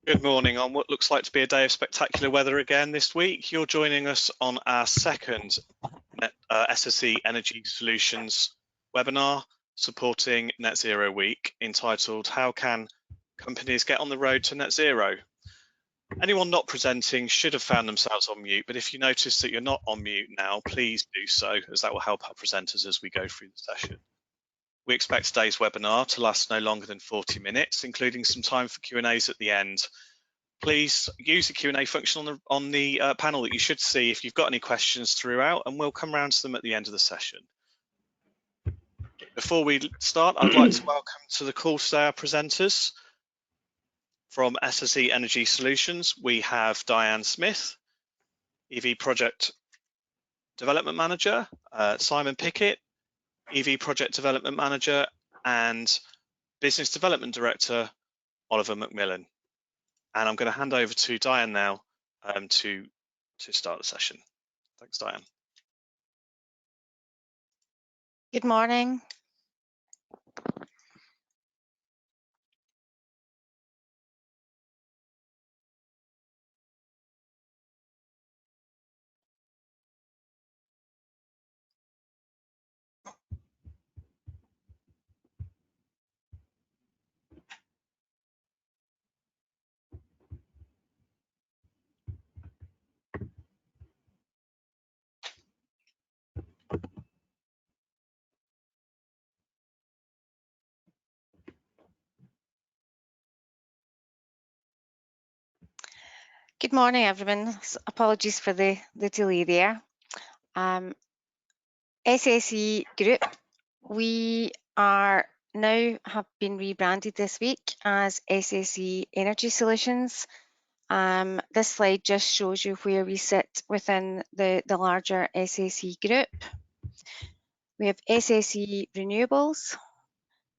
Good morning on what looks like to be a day of spectacular weather again this week. You're joining us on our second SSC Energy Solutions webinar supporting Net Zero Week, entitled How Can Companies Get on the Road to Net Zero? Anyone not presenting should have found themselves on mute, but if you notice that you're not on mute now, please do so, as that will help our presenters as we go through the session. We expect today's webinar to last no longer than 40 minutes, including some time for Q&As at the end. Please use the Q&A function on the panel that you should see if you've got any questions throughout, and we'll come around to them at the end of the session. Before we start, I'd like to welcome to the call today our presenters. From SSC Energy Solutions, we have Diane Smith, EV Project Development Manager, Simon Pickett, EV Project Development Manager, and Business Development Director, Oliver McMillan. And I'm going to hand over to Diane now to start the session. Thanks, Diane. Good morning. Good morning, everyone. Apologies for the delay there. SSC Group, we are now have been rebranded this week as SSC Energy Solutions. This slide just shows you where we sit within the larger SSC Group. We have SSC Renewables,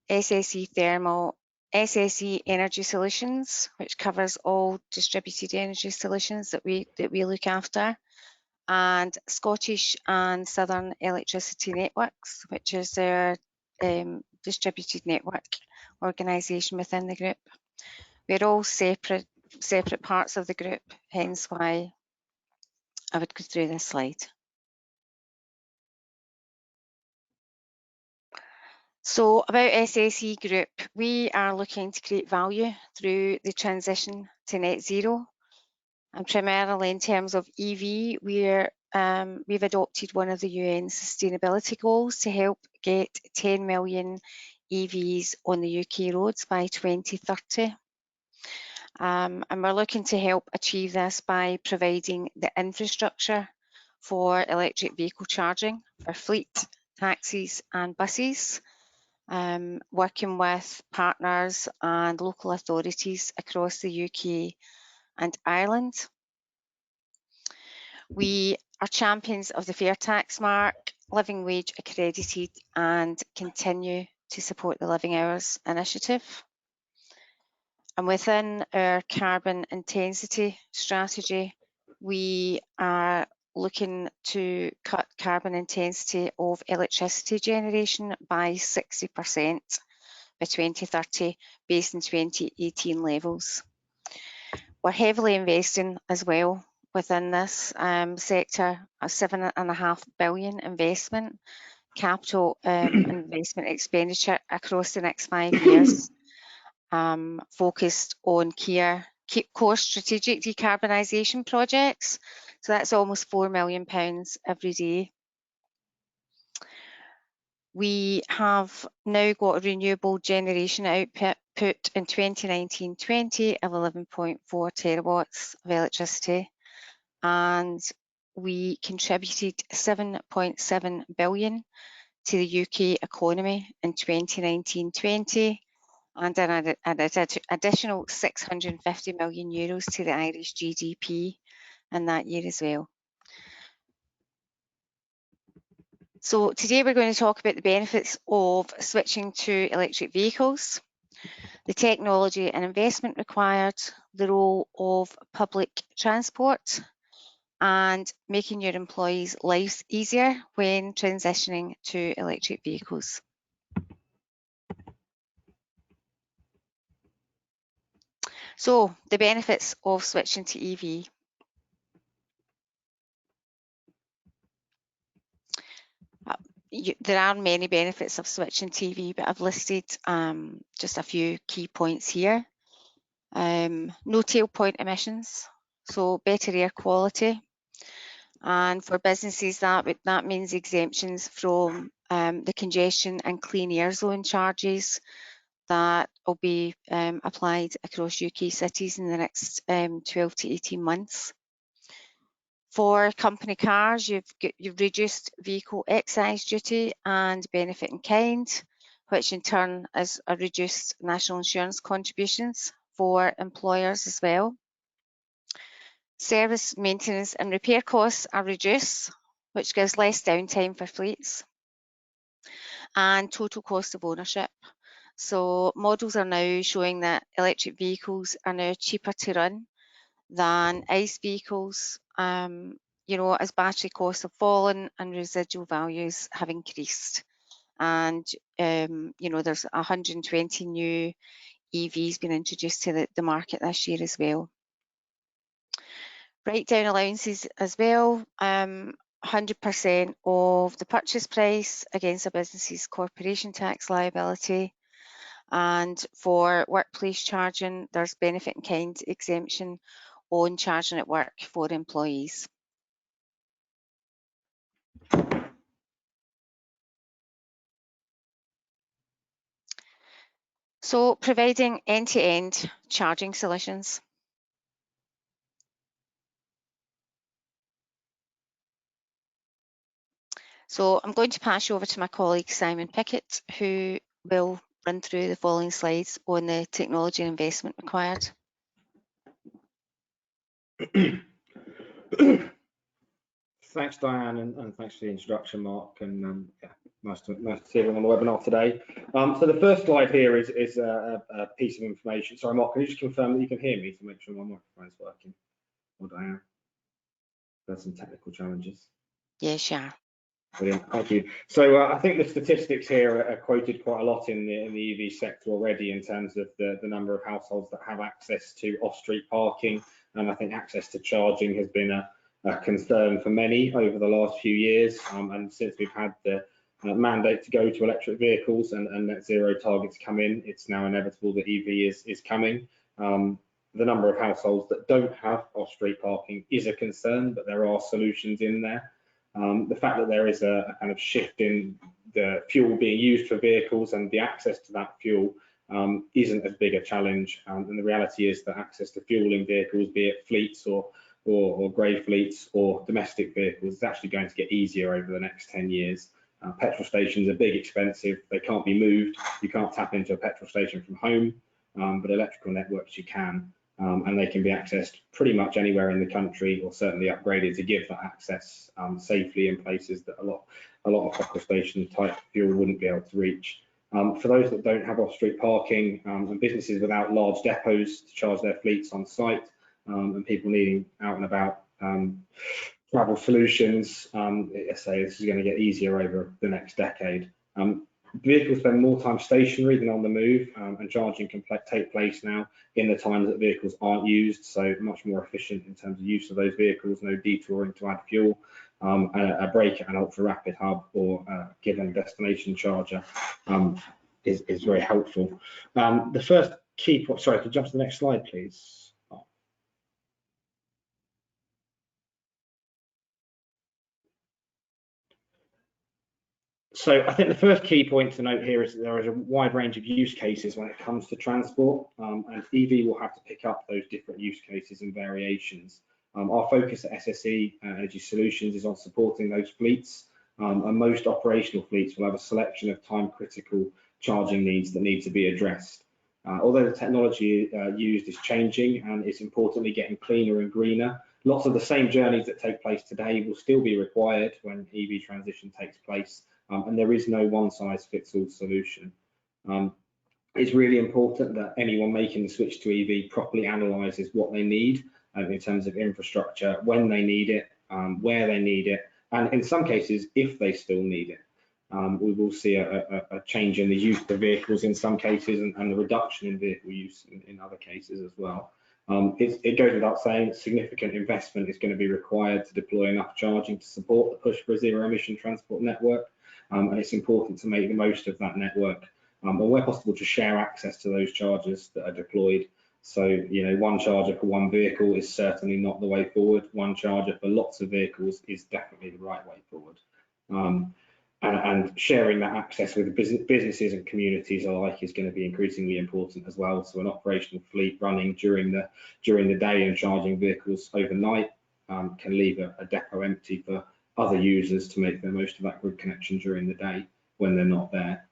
SSC Thermal, SSC Energy Solutions, which covers all distributed energy solutions that we look after, and Scottish and Southern Electricity Networks, which is their distributed network organisation within the group. We're all separate parts of the group, hence why I would go through this slide. So about SSC Group, we are looking to create value through the transition to net zero, and primarily in terms of EV, we've adopted one of the UN sustainability goals to help get 10 million EVs on the UK roads by 2030. And we're looking to help achieve this by providing the infrastructure for electric vehicle charging for fleet, taxis and buses, working with partners and local authorities across the UK and Ireland. We are champions of the fair tax mark, living wage accredited, and continue to support the Living Hours initiative. And within our carbon intensity strategy, we are looking to cut carbon intensity of electricity generation by 60% by 2030 based on 2018 levels. We're heavily investing as well within this sector, a £7.5 billion investment, capital investment expenditure across the next 5 years, focused on core strategic decarbonisation projects. So that's almost £4 million every day. We have now got a renewable generation output in 2019-20 of 11.4 terawatts of electricity, and we contributed 7.7 billion to the UK economy in 2019-20, and an additional 650 million euros to the Irish GDP in that year as well. So today we're going to talk about the benefits of switching to electric vehicles, the technology and investment required, the role of public transport, and making your employees' lives easier when transitioning to electric vehicles. So the benefits of switching to EV. There are many benefits of switching to EV, but I've listed just a few key points here. No tailpipe emissions, so better air quality. And for businesses, that means exemptions from the congestion and clean air zone charges that will be applied across UK cities in the next 12 to 18 months. For company cars, you've reduced vehicle excise duty and benefit in kind, which in turn is a reduced national insurance contributions for employers as well. Service, maintenance and repair costs are reduced, which gives less downtime for fleets. And total cost of ownership. So models are now showing that electric vehicles are now cheaper to run than ICE vehicles, as battery costs have fallen and residual values have increased. And, there's 120 new EVs being introduced to the market this year as well. Write-down allowances as well, 100% of the purchase price against a business's corporation tax liability. And for workplace charging, there's benefit in kind exemption on charging at work for employees. So providing end-to-end charging solutions. So I'm going to pass you over to my colleague Simon Pickett, who will run through the following slides on the technology and investment required. Thanks, Diane, and thanks for the introduction, Mark. And nice to see everyone on the webinar today. So the first slide here is a piece of information. Sorry, Mark, can you just confirm that you can hear me to make sure my microphone's working? Or Diane? There's some technical challenges. Yes, sure. Brilliant, thank you. So I think the statistics here are quoted quite a lot in the EV sector already in terms of the number of households that have access to off-street parking, and I think access to charging has been a concern for many over the last few years, and since we've had the mandate to go to electric vehicles and net zero targets come in, it's now inevitable that EV is coming. The number of households that don't have off-street parking is a concern, but there are solutions in there. The fact that there is a kind of shift in the fuel being used for vehicles and the access to that fuel isn't as big a challenge. And the reality is that access to fueling vehicles, be it fleets or grey fleets or domestic vehicles, is actually going to get easier over the next 10 years. Petrol stations are big, expensive, they can't be moved. You can't tap into a petrol station from home, but electrical networks you can. And they can be accessed pretty much anywhere in the country, or certainly upgraded to give that access safely in places that a lot of petrol station type fuel wouldn't be able to reach. For those that don't have off-street parking and businesses without large depots to charge their fleets on site, and people needing out and about travel solutions, I say this is going to get easier over the next decade. Vehicles spend more time stationary than on the move, and charging can take place now in the times that vehicles aren't used, so much more efficient in terms of use of those vehicles, no detouring to add fuel. A brake at an ultra rapid hub or a given destination charger is very helpful. The first key point, sorry, could you jump to the next slide, please? So I think the first key point to note here is that there is a wide range of use cases when it comes to transport, and EV will have to pick up those different use cases and variations. Our focus at SSC Energy Solutions is on supporting those fleets, and most operational fleets will have a selection of time-critical charging needs that need to be addressed. Although the technology used is changing and it's importantly getting cleaner and greener, lots of the same journeys that take place today will still be required when EV transition takes place. And there is no one-size-fits-all solution. It's really important that anyone making the switch to EV properly analyses what they need in terms of infrastructure, when they need it, where they need it, and in some cases, if they still need it. we will see a change in the use of vehicles in some cases and the reduction in vehicle use in other cases as well. It goes without saying significant investment is going to be required to deploy enough charging to support the push for a zero emission transport network, and it's important to make the most of that network, or where possible to share access to those chargers that are deployed. So, you know, one charger for one vehicle is certainly not the way forward. One charger for lots of vehicles is definitely the right way forward. And sharing that access with businesses and communities alike is going to be increasingly important as well. So an operational fleet running during the day and charging vehicles overnight can leave a depot empty for other users to make the most of that grid connection during the day when they're not there.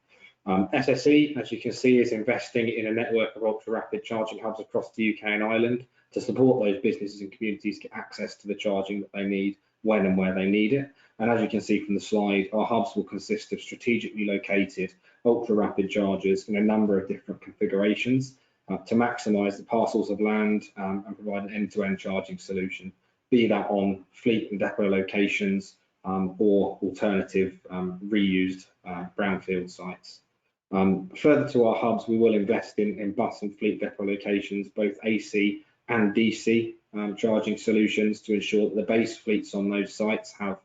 SSE, as you can see, is investing in a network of ultra-rapid charging hubs across the UK and Ireland to support those businesses and communities get access to the charging that they need when and where they need it. And as you can see from the slide, our hubs will consist of strategically located ultra-rapid chargers in a number of different configurations to maximise the parcels of land and provide an end-to-end charging solution, be that on fleet and depot locations or alternative reused brownfield sites. Further to our hubs, we will invest in bus and fleet depot locations, both AC and DC charging solutions to ensure that the base fleets on those sites have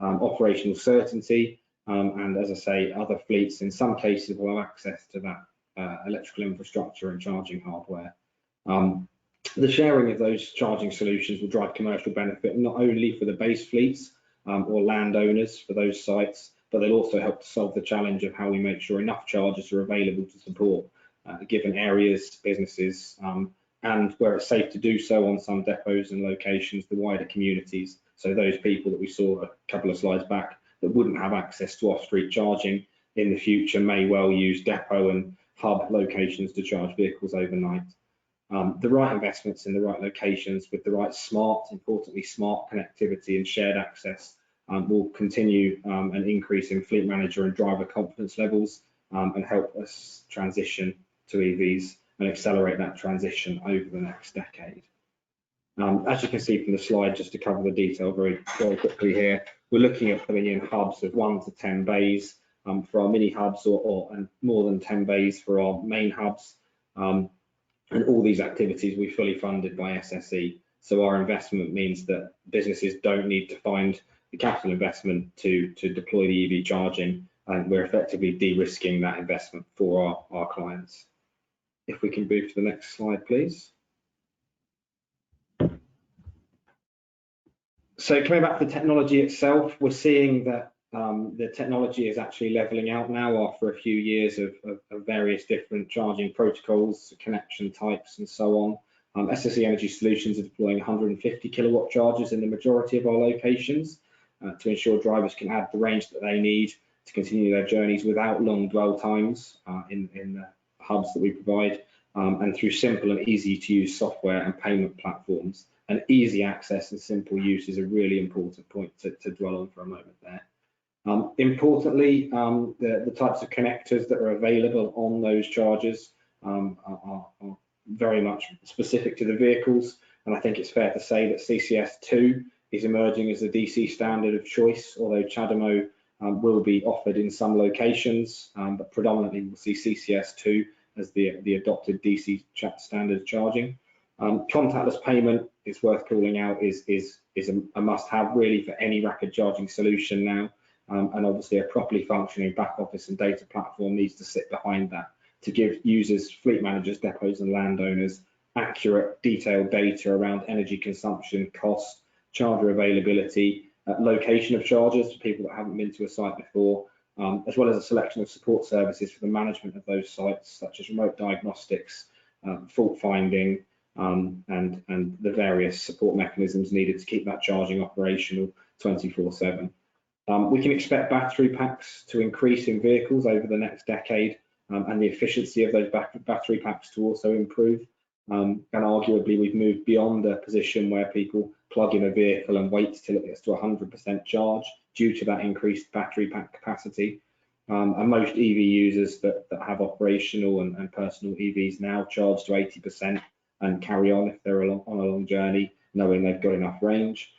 operational certainty, and as I say, other fleets in some cases will have access to that electrical infrastructure and charging hardware. The sharing of those charging solutions will drive commercial benefit not only for the base fleets or landowners for those sites, but they'll also help to solve the challenge of how we make sure enough chargers are available to support given areas, businesses, and where it's safe to do so on some depots and locations, the wider communities. So those people that we saw a couple of slides back that wouldn't have access to off-street charging in the future may well use depot and hub locations to charge vehicles overnight. The right investments in the right locations with the right importantly smart connectivity and shared access will continue an increase in fleet manager and driver confidence levels and help us transition to EVs and accelerate that transition over the next decade. As you can see from the slide, just to cover the detail very quickly here, we're looking at putting in hubs of 1 to 10 bays for our mini hubs and more than 10 bays for our main hubs. And all these activities we fully funded by SSE. So our investment means that businesses don't need to find the capital investment to deploy the EV charging, and we're effectively de-risking that investment for our clients. If we can move to the next slide, please. So coming back to the technology itself, we're seeing that the technology is actually leveling out now after a few years of various different charging protocols, connection types, and so on. SSC Energy Solutions are deploying 150 kilowatt chargers in the majority of our locations to ensure drivers can have the range that they need to continue their journeys without long dwell times in the hubs that we provide, and through simple and easy to use software and payment platforms. And easy access and simple use is a really important point to dwell on for a moment there. Importantly, the types of connectors that are available on those chargers are very much specific to the vehicles, and I think it's fair to say that CCS2 is emerging as the DC standard of choice, although CHAdeMO will be offered in some locations, but predominantly we'll see CCS2 as the adopted DC standard charging. Contactless payment, is worth calling out, is a must-have really for any rapid charging solution now. And obviously a properly functioning back office and data platform needs to sit behind that to give users, fleet managers, depots and landowners accurate, detailed data around energy consumption, cost, charger availability, location of chargers for people that haven't been to a site before, as well as a selection of support services for the management of those sites, such as remote diagnostics, fault finding, and the various support mechanisms needed to keep that charging operational 24/7. We can expect battery packs to increase in vehicles over the next decade, and the efficiency of those battery packs to also improve. And arguably, we've moved beyond a position where people plug in a vehicle and wait till it gets to 100% charge due to that increased battery pack capacity. And most EV users that have operational and personal EVs now charge to 80% and carry on if they're on a long journey, knowing they've got enough range.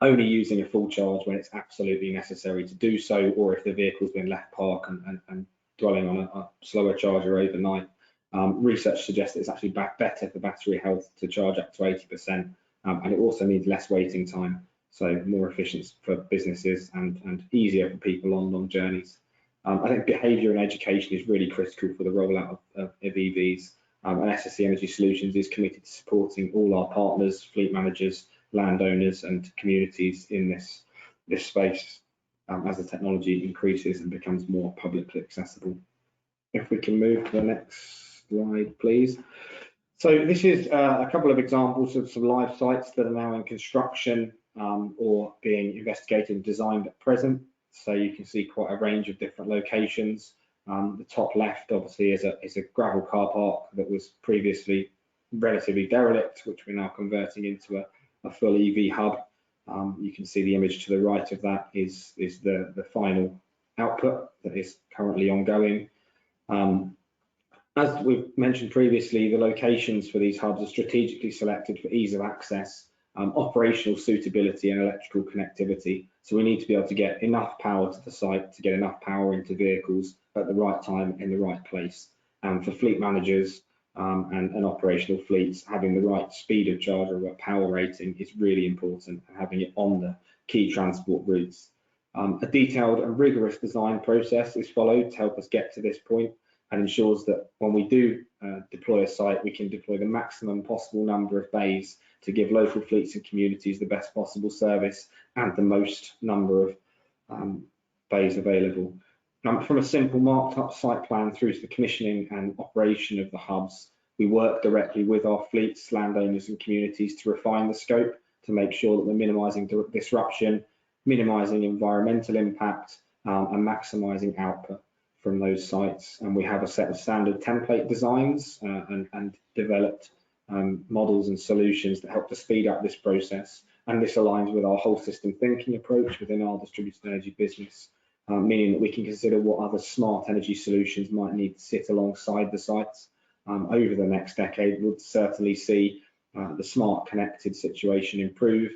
only using a full charge when it's absolutely necessary to do so, or if the vehicle's been left parked and dwelling on a slower charger overnight. Research suggests that it's actually better for battery health to charge up to 80%, and it also needs less waiting time, so more efficient for businesses and easier for people on long journeys. I think behaviour and education is really critical for the rollout of EVs, and SSC Energy Solutions is committed to supporting all our partners, fleet managers, landowners and communities in this space as the technology increases and becomes more publicly accessible. If we can move to the next slide, please. So this is a couple of examples of some live sites that are now in construction or being investigated and designed at present. So you can see quite a range of different locations. The top left obviously is a gravel car park that was previously relatively derelict, which we're now converting into a full EV hub. You can see the image to the right of that is the final output that is currently ongoing. As we've mentioned previously, the locations for these hubs are strategically selected for ease of access, operational suitability and electrical connectivity. So we need to be able to get enough power to the site to get enough power into vehicles at the right time in the right place. And for fleet managers and operational fleets, having the right speed of charge or power rating is really important, and having it on the key transport routes. A detailed and rigorous design process is followed to help us get to this point, and ensures that when we do deploy a site, we can deploy the maximum possible number of bays to give local fleets and communities the best possible service and the most number of bays available. From a simple marked up site plan through to the commissioning and operation of the hubs, we work directly with our fleets, landowners and communities to refine the scope to make sure that we're minimising disruption, minimising environmental impact and maximising output from those sites. And we have a set of standard template designs and developed models and solutions that help to speed up this process. And this aligns with our whole system thinking approach within our distributed energy business, meaning that we can consider what other smart energy solutions might need to sit alongside the sites. Over the next decade, we'll certainly see the smart connected situation improve,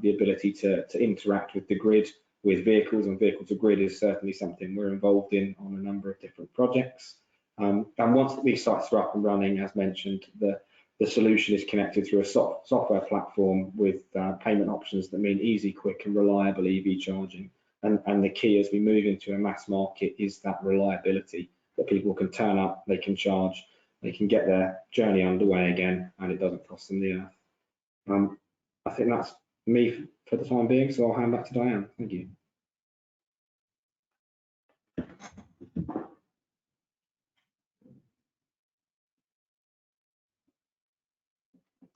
the ability to interact with the grid, with vehicles, and vehicle to grid is certainly something we're involved in on a number of different projects. And once these sites are up and running, as mentioned, the solution is connected through a software platform with payment options that mean easy, quick and reliable EV charging. And the key as we move into a mass market is that reliability, that people can turn up, they can charge, they can get their journey underway again, and it doesn't cost them the earth. I think that's me for the time being, so I'll hand back to Diane. Thank you.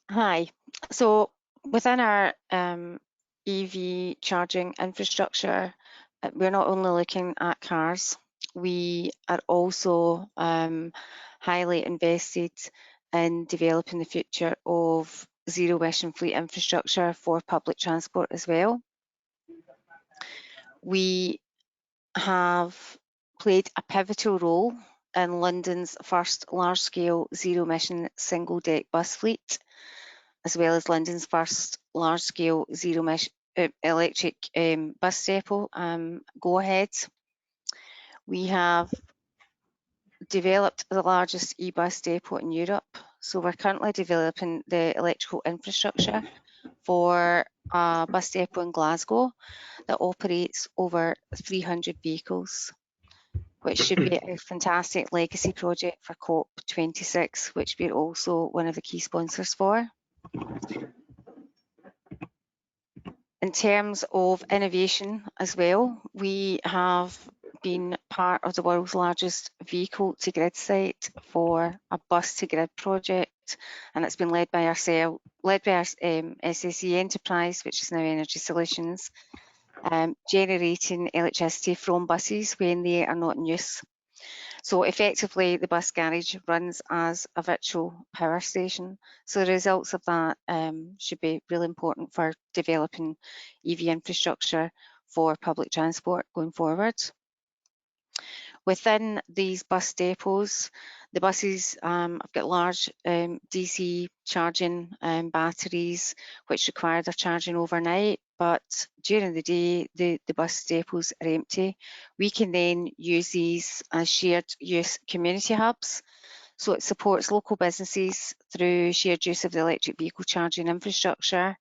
Hi. So within our EV charging infrastructure, we're not only looking at cars, we are also highly invested in developing the future of zero emission fleet infrastructure for public transport as well. We have played a pivotal role in London's first large-scale zero-emission single-deck bus fleet, as well as London's first large-scale zero-emission electric bus depot, Go Ahead. We have developed the largest e-bus depot in Europe, so we're currently developing the electrical infrastructure for a bus depot in Glasgow that operates over 300 vehicles, which should be a fantastic legacy project for COP26, which we're also one of the key sponsors for. In terms of innovation as well, we have been part of the world's largest vehicle to grid site for a bus to grid project, and it's been led by our SSC enterprise, which is now Energy Solutions, generating electricity from buses when they are not in use. So effectively, the bus garage runs as a virtual power station. So the results of that should be really important for developing EV infrastructure for public transport going forward. Within these bus depots, the buses have got large DC charging batteries, which require their charging overnight. but during the day, the bus depots are empty. We can then use these as shared use community hubs. So it supports local businesses through shared use of the electric vehicle charging infrastructure.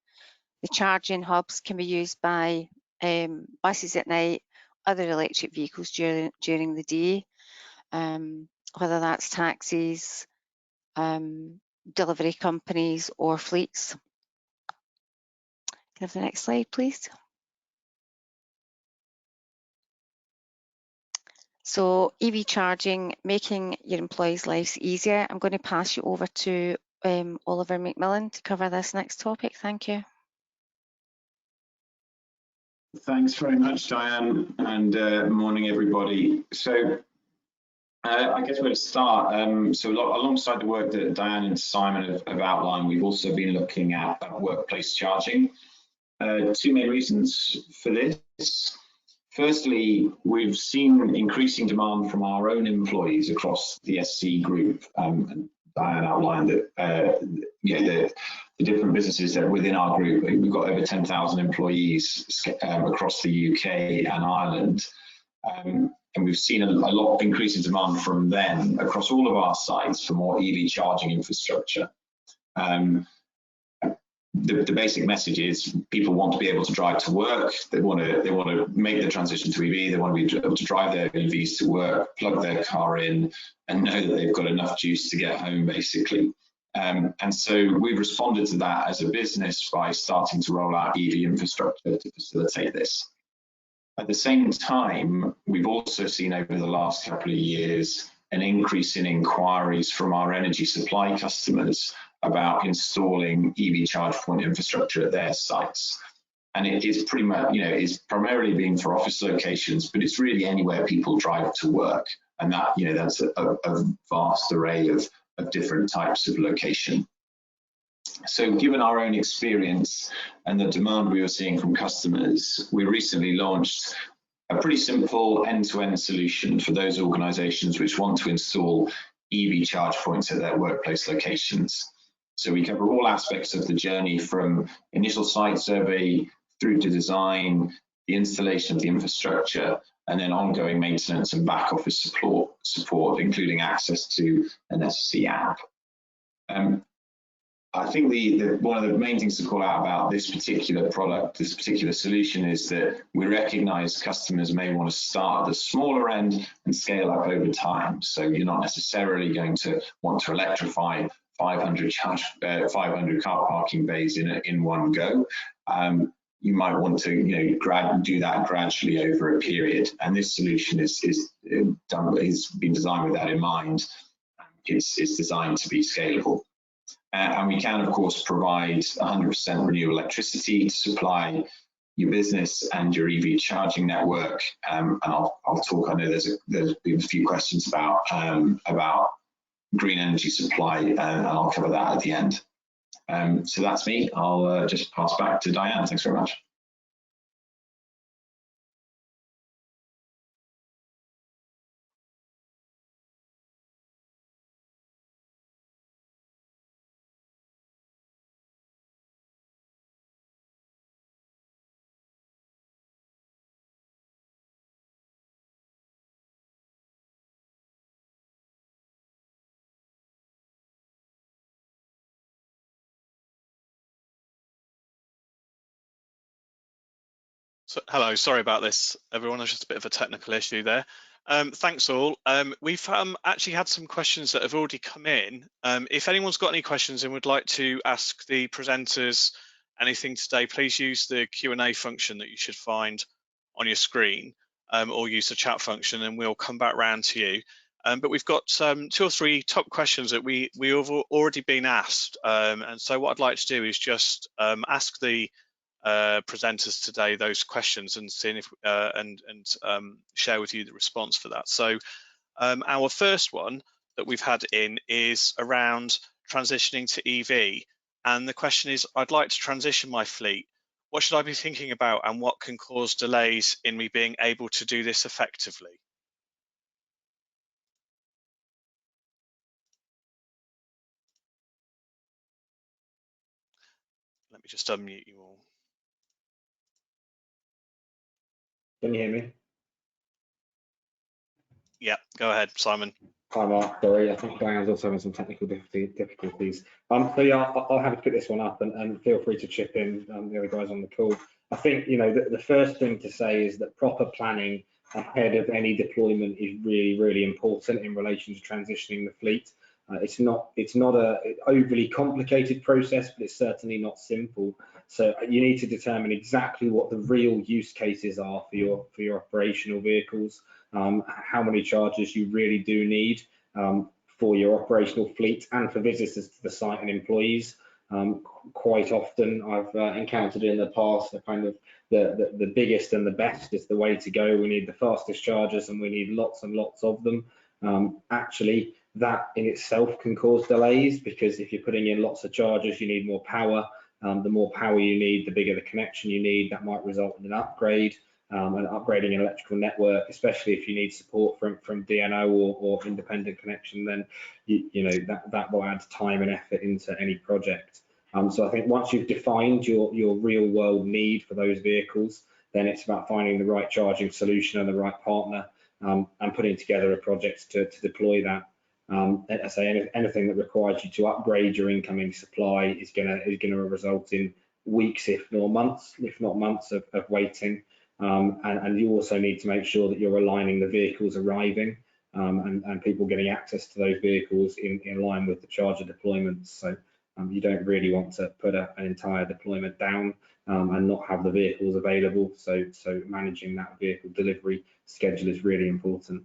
The charging hubs can be used by buses at night, other electric vehicles during the day, whether that's taxis, delivery companies or fleets. Can I have the next slide, please? So EV charging, making your employees' lives easier. I'm going to pass you over to Oliver McMillan to cover this next topic. Thank you. Thanks very much, Diane, and morning, everybody. So I guess we're to start. So alongside the work that Diane and Simon have outlined, we've also been looking at workplace charging. Two main reasons for this. Firstly, we've seen increasing demand from our own employees across the SSC Group. And Diane outlined that the different businesses that are within our group. We've got over 10,000 employees across the UK and Ireland. And we've seen a lot of increasing demand from them across all of our sites for more EV charging infrastructure. The basic message is people want to be able to drive to work. They want to make the transition to EV. They want to be able to drive their EVs to work, plug their car in, and know that they've got enough juice to get home, basically. And so we've responded to that as a business by starting to roll out EV infrastructure to facilitate this. At the same time, we've also seen over the last couple of years an increase in inquiries from our energy supply customers about installing EV charge point infrastructure at their sites. And it is pretty much, is primarily being for office locations, but it's really anywhere people drive to work. And that, that's a vast array of different types of location. So given our own experience and the demand we were seeing from customers, we recently launched a pretty simple end-to-end solution for those organizations which want to install EV charge points at their workplace locations. So we cover all aspects of the journey from initial site survey through to design, the installation of the infrastructure, and then ongoing maintenance and back office support, including access to an SSC app. I think one of the main things to call out about this particular product, this particular solution, is that we recognize customers may want to start at the smaller end and scale up over time. So you're not necessarily going to want to electrify 500 car parking bays in one go. You might want to do that gradually over a period, and this solution is been designed with that in mind. It's designed to be scalable. And we can, of course, provide 100% renewable electricity to supply your business and your EV charging network. And I'll talk. I know there's been a few questions about green energy supply, and I'll cover that at the end. So that's me. I'll just pass back to Diane. Thanks very much. So, hello, sorry about this, everyone. There's just a bit of a technical issue there. Thanks all. We've actually had some questions that have already come in. If anyone's got any questions and would like to ask the presenters anything today, please use the Q&A function that you should find on your screen, or use the chat function, and we'll come back round to you. But we've got 2 or 3 top questions that we have already been asked. And so what I'd like to do is just ask the presenters today those questions and seeing if share with you the response for that. So our first one that we've had in is around transitioning to EV, and the question is, I'd like to transition my fleet. What should I be thinking about, and what can cause delays in me being able to do this effectively? Let me just unmute you all. Can you hear me? Yeah, go ahead, Simon. Hi Mark, sorry, I think Diane's also having some technical difficulties. So yeah, I'll have to pick this one up and feel free to chip in, the other guys on the call. I think, you know, the first thing to say is that proper planning ahead of any deployment is really, really important in relation to transitioning the fleet. It's not a overly complicated process, but it's certainly not simple. So you need to determine exactly what the real use cases are for your operational vehicles, how many chargers you really do need for your operational fleet and for visitors to the site and employees. Quite often I've encountered in the past the kind of the biggest and the best is the way to go. We need the fastest chargers and we need lots and lots of them. Actually, that in itself can cause delays, because if you're putting in lots of chargers, you need more power. The more power you need, the bigger the connection you need. That might result in an upgrade. And upgrading an electrical network, especially if you need support from DNO or independent connection, then you know that will add time and effort into any project. So I think once you've defined your real world need for those vehicles, then it's about finding the right charging solution and the right partner, and putting together a project to deploy that. As I say, anything that requires you to upgrade your incoming supply is going to result in weeks, if not months of waiting. And you also need to make sure that you're aligning the vehicles arriving and people getting access to those vehicles in line with the charger deployments. So you don't really want to put an entire deployment down and not have the vehicles available. So managing that vehicle delivery schedule is really important.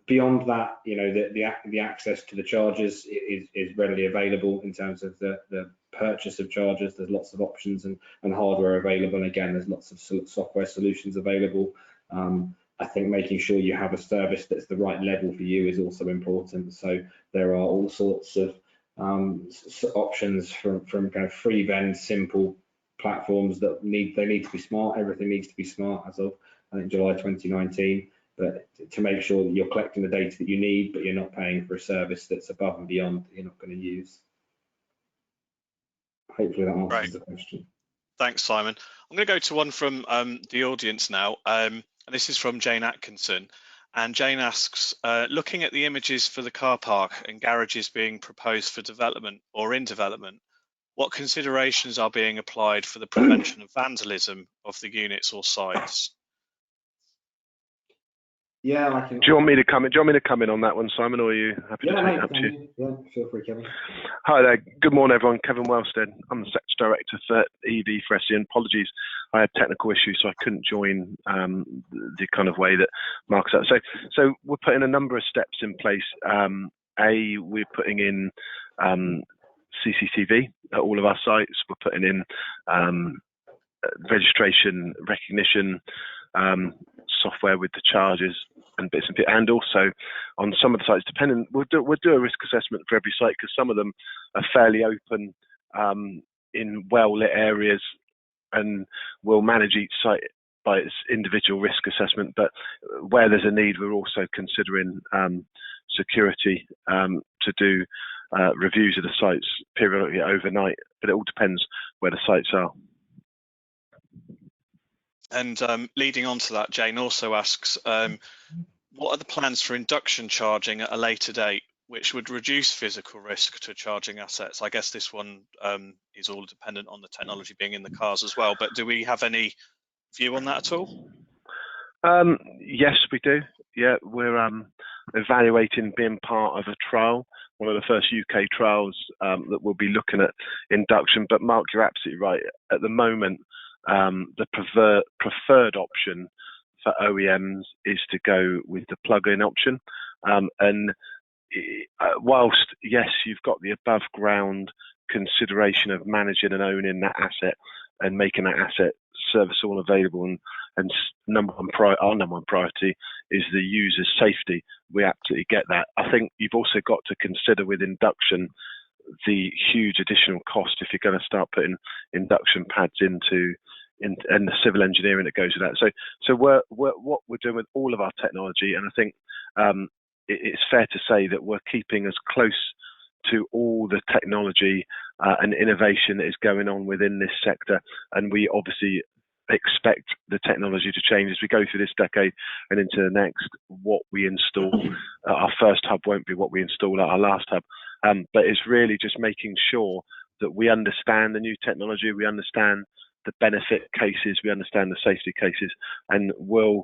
Beyond that, you know, the access to the chargers is readily available in terms of the purchase of chargers. There's lots of options and hardware available. And again, there's lots of software solutions available. I think making sure you have a service that's the right level for you is also important. So there are all sorts of options from kind of free vend, simple platforms that need to be smart. Everything needs to be smart as of, I think, July 2019. But to make sure that you're collecting the data that you need, but you're not paying for a service that's above and beyond that you're not going to use. Hopefully that answers the question. Thanks, Simon. I'm going to go to one from the audience now. And this is from Jane Atkinson. And Jane asks, looking at the images for the car park and garages being proposed for development or in development, what considerations are being applied for the prevention of vandalism of the units or sites? Yeah, I can. Do you want me to come in on that one, Simon, or are you happy to take it up to you? Yeah, feel free, Kevin. Hi there. Good morning, everyone. Kevin Wellstead. I'm the Sector Director for EV for SE. Apologies, I had technical issues, so I couldn't join the kind of way that Mark's at. So we're putting a number of steps in place. We're putting in CCTV at all of our sites. We're putting in registration recognition software with the charges and bits and bits, and also on some of the sites, depending, we'll do a risk assessment for every site, because some of them are fairly open in well-lit areas, and we'll manage each site by its individual risk assessment. But where there's a need, we're also considering security to do reviews of the sites periodically overnight, but it all depends where the sites are. And leading on to that, Jane also asks, what are the plans for induction charging at a later date, which would reduce physical risk to charging assets? I guess this one is all dependent on the technology being in the cars as well, but do we have any view on that at all? Yes, we do. Yeah, we're evaluating being part of a trial, one of the first UK trials that will be looking at induction. But Mark, you're absolutely right. At the moment, the preferred option for OEMs is to go with the plug-in option. And whilst, yes, you've got the above ground consideration of managing and owning that asset and making that asset serviceable and available, and our number one priority is the user's safety. We absolutely get that. I think you've also got to consider with induction the huge additional cost if you're going to start putting induction pads into and the civil engineering that goes with that. So what we're doing with all of our technology, and I think it's fair to say that we're keeping as close to all the technology and innovation that is going on within this sector, and we obviously expect the technology to change as we go through this decade and into the next. What we install at our first hub won't be what we install at our last hub, but it's really just making sure that we understand the new technology, we understand the benefit cases, we understand the safety cases, and we're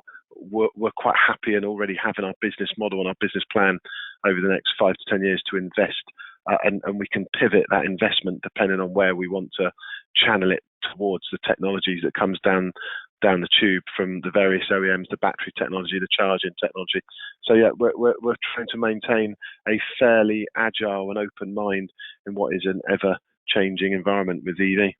quite happy and already having our business model and our business plan over the next 5 to 10 years to invest, and we can pivot that investment depending on where we want to channel it towards the technologies that comes down the tube from the various OEMs, the battery technology, the charging technology. So yeah, we're trying to maintain a fairly agile and open mind in what is an ever-changing environment with EV.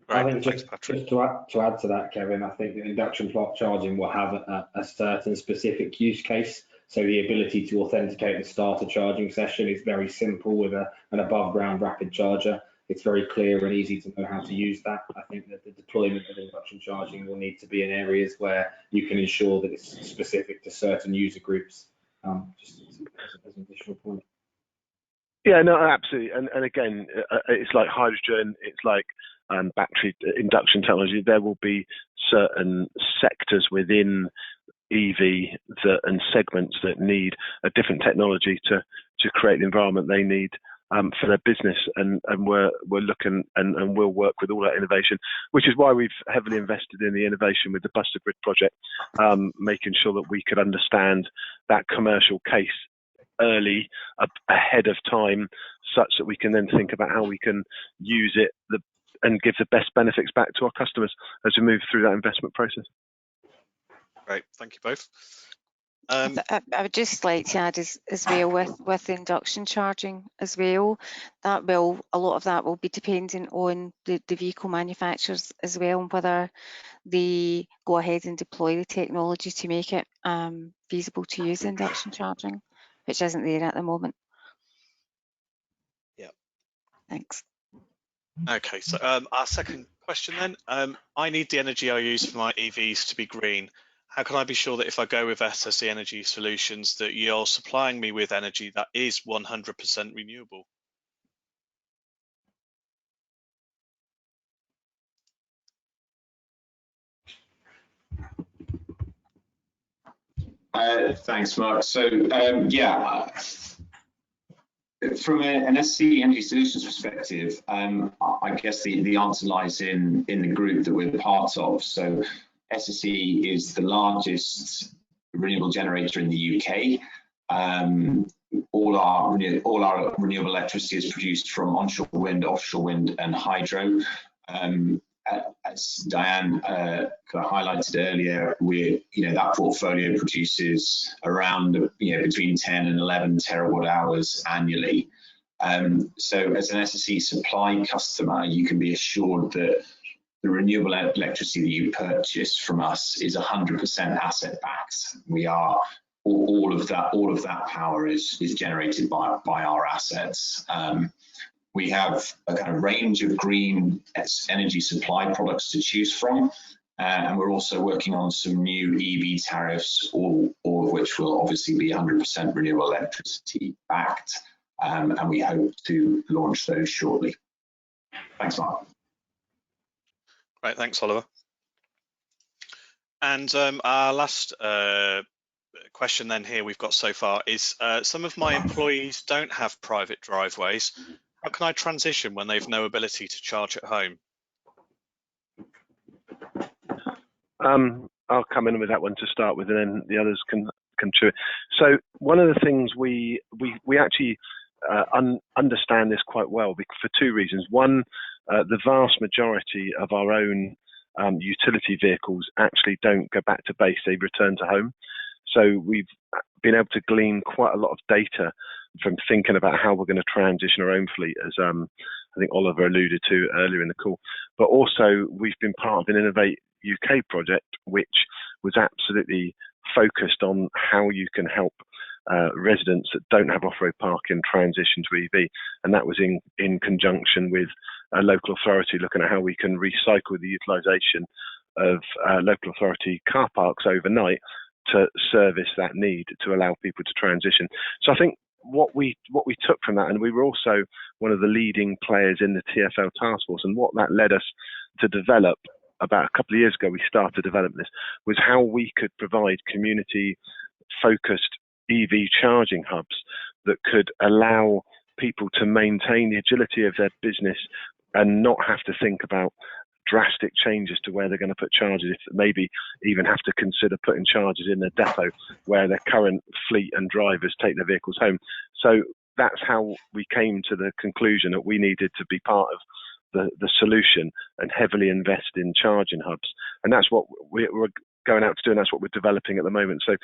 I think just to add to that, Kevin, I think that induction plot charging will have a certain specific use case. So the ability to authenticate and start a charging session is very simple with an above ground rapid charger. It's very clear and easy to know how to use that. I think that the deployment of induction charging will need to be in areas where you can ensure that it's specific to certain user groups. Just as an additional point. Yeah, no, absolutely. And again, it's like hydrogen, it's like battery induction technology. There will be certain sectors within EV and segments that need a different technology to create the environment they need for their business, and we're looking and we'll work with all that innovation, which is why we've heavily invested in the innovation with the Buster Grid project, making sure that we could understand that commercial case early, ahead of time, such that we can then think about how we can use it and give the best benefits back to our customers as we move through that investment process. Great, thank you both. I would just like to add as well with induction charging as well, a lot of that will be dependent on the vehicle manufacturers as well, and whether they go ahead and deploy the technology to make it feasible to use induction charging, which isn't there at the moment. Yeah. Thanks. Okay, so our second question then, I need the energy I use for my EVs to be green. How can I be sure that if I go with SSC Energy Solutions that you're supplying me with energy that is 100% renewable? Thanks, Mark. So yeah, from an SSC Energy Solutions perspective, I guess the answer lies in the group that we're part of. So SSC is the largest renewable generator in the UK. All our renewable electricity is produced from onshore wind, offshore wind, and hydro. As Diane highlighted earlier, that portfolio produces around between 10 and 11 terawatt hours annually. So as an SSC supply customer, you can be assured that the renewable electricity that you purchase from us is 100% asset backed. All of that power is generated by our assets. We have a kind of range of green energy supply products to choose from, and we're also working on some new EV tariffs, all of which will obviously be 100% renewable electricity backed, and we hope to launch those shortly. Thanks, Mark. Right, thanks, Oliver. And our last question then here we've got so far is, some of my employees don't have private driveways. How can I transition when they've no ability to charge at home? I'll come in with that one to start with, and then the others can chew it. So one of the things we actually understand this quite well for two reasons. One, the vast majority of our own utility vehicles actually don't go back to base, they return to home. So we've been able to glean quite a lot of data from thinking about how we're going to transition our own fleet, as I think Oliver alluded to earlier in the call. But also we've been part of an Innovate UK project, which was absolutely focused on how you can help residents that don't have off-road parking transition to EV, and that was in conjunction with a local authority looking at how we can recycle the utilisation of local authority car parks overnight to service that need to allow people to transition. So I think what we took from that, and we were also one of the leading players in the TfL task force, and what that led us to develop about a couple of years ago, we started developing this, was how we could provide community-focused EV charging hubs that could allow people to maintain the agility of their business and not have to think about drastic changes to where they're going to put chargers, if maybe even have to consider putting chargers in their depot where their current fleet and drivers take their vehicles home. So that's how we came to the conclusion that we needed to be part of the solution and heavily invest in charging hubs. And that's what we're going out to do, and that's what we're developing at the moment. So,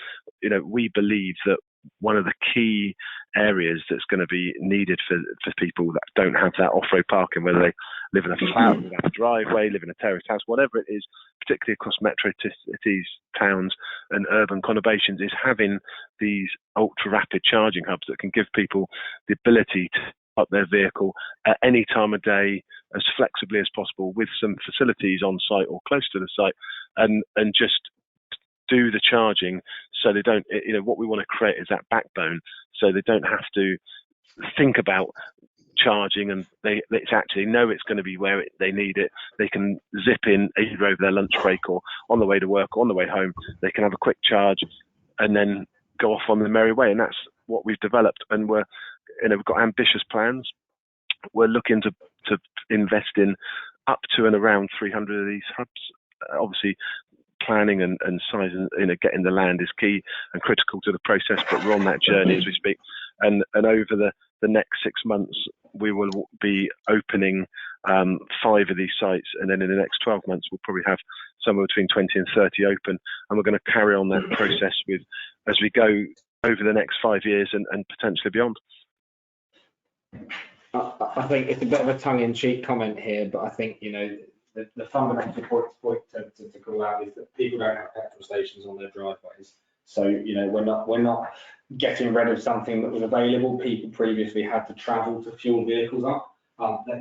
we believe that one of the key areas that's going to be needed for people that don't have that off-road parking, whether they live in a flat, have a driveway, live in a terraced house, whatever it is, particularly across metro cities, towns and urban conurbations, is having these ultra-rapid charging hubs that can give people the ability to up their vehicle at any time of day as flexibly as possible, with some facilities on site or close to the site, and just do the charging. So they don't, what we want to create is that backbone, so they don't have to think about charging, and they actually know it's going to be where they need it. They can zip in either over their lunch break or on the way to work or on the way home. They can have a quick charge and then go off on the merry way. And that's what we've developed. And we've got ambitious plans. We're looking to invest in up to and around 300 of these hubs. Obviously, planning and size and getting the land is key and critical to the process, but we're on that journey as we speak. And over the next 6 months, we will be opening 5 of these sites, and then in the next 12 months, we'll probably have somewhere between 20 and 30 open. And we're going to carry on that process as we go over the next 5 years and potentially beyond. I think it's a bit of a tongue-in-cheek comment here, but I think the fundamental point to call out is that people don't have petrol stations on their driveways. So we're not getting rid of something that was available. People previously had to travel to fuel vehicles up.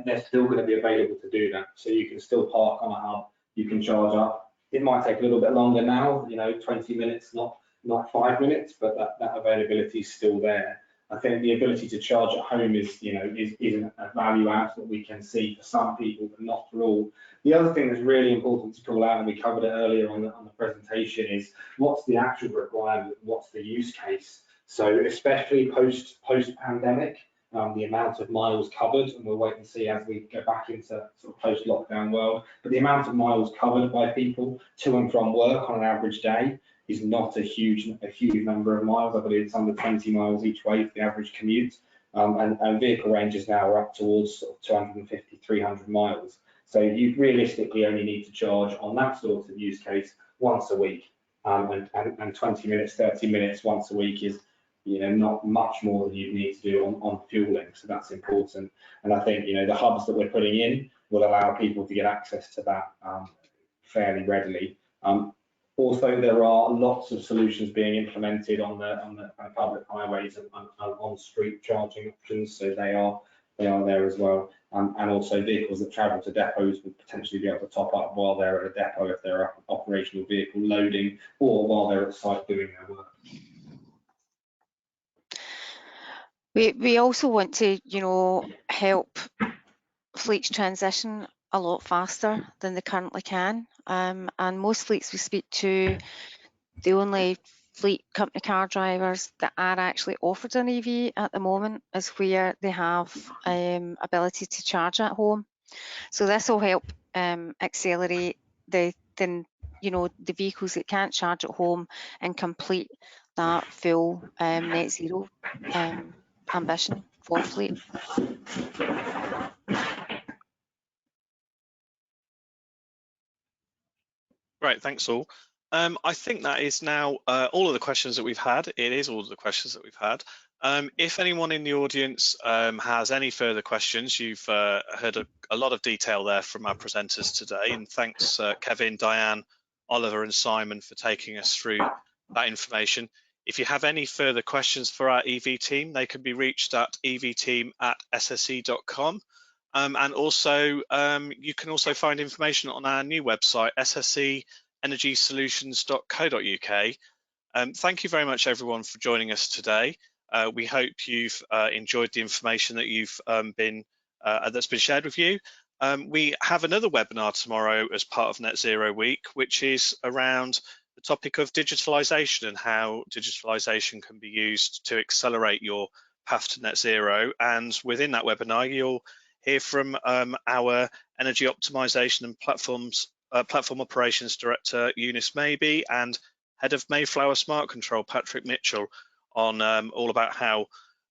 They're still going to be available to do that. So you can still park on a hub. You can charge up. It might take a little bit longer now. 20 minutes, not 5 minutes, but that availability is still there. I think the ability to charge at home is a value add that we can see for some people, but not for all. The other thing that's really important to call out, and we covered it earlier on the presentation, is what's the actual requirement, what's the use case. So especially post-pandemic, the amount of miles covered, and we'll wait and see as we go back into sort of post-lockdown world, but the amount of miles covered by people to and from work on an average day is not a huge number of miles. I believe it's under 20 miles each way for the average commute, and vehicle ranges now are up towards sort of 250, 300 miles. So you realistically only need to charge on that sort of use case once a week, and 20 minutes, 30 minutes once a week is not much more than you need to do on fueling. So that's important, and I think the hubs that we're putting in will allow people to get access to that fairly readily. Also, there are lots of solutions being implemented on the public highways and on street charging options, so they are there as well. And also vehicles that travel to depots would potentially be able to top up while they're at a depot if they're an operational vehicle loading, or while they're at site doing their work. We also want to help fleets transition a lot faster than they currently can, and most fleets we speak to, the only fleet company car drivers that are actually offered an EV at the moment is where they have ability to charge at home. So this will help accelerate the vehicles that can't charge at home and complete that full net zero ambition for fleet. Great, thanks all. I think that is now all of the questions that we've had. It is all of the questions that we've had. If anyone in the audience has any further questions, you've heard a lot of detail there from our presenters today, and thanks Kevin, Diane, Oliver and Simon for taking us through that information. If you have any further questions for our EV team, they can be reached at evteam@ssc.com. And also, you can also find information on our new website, sscenergysolutions.co.uk. Thank you very much, everyone, for joining us today. We hope you've enjoyed the information that that's been shared with you. We have another webinar tomorrow as part of Net Zero Week, which is around the topic of digitalisation and how digitalisation can be used to accelerate your path to net zero. And within that webinar, you'll hear from our energy optimization and platform operations director, Eunice Maybe, and head of Mayflower Smart Control, Patrick Mitchell, on all about how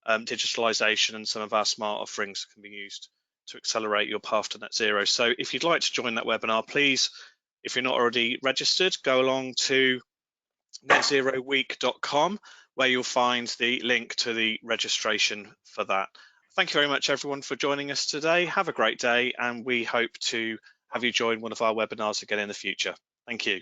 digitalisation and some of our smart offerings can be used to accelerate your path to net zero. So if you'd like to join that webinar, please, if you're not already registered, go along to netzeroweek.com, where you'll find the link to the registration for that. Thank you very much, everyone, for joining us today. Have a great day, and we hope to have you join one of our webinars again in the future. Thank you.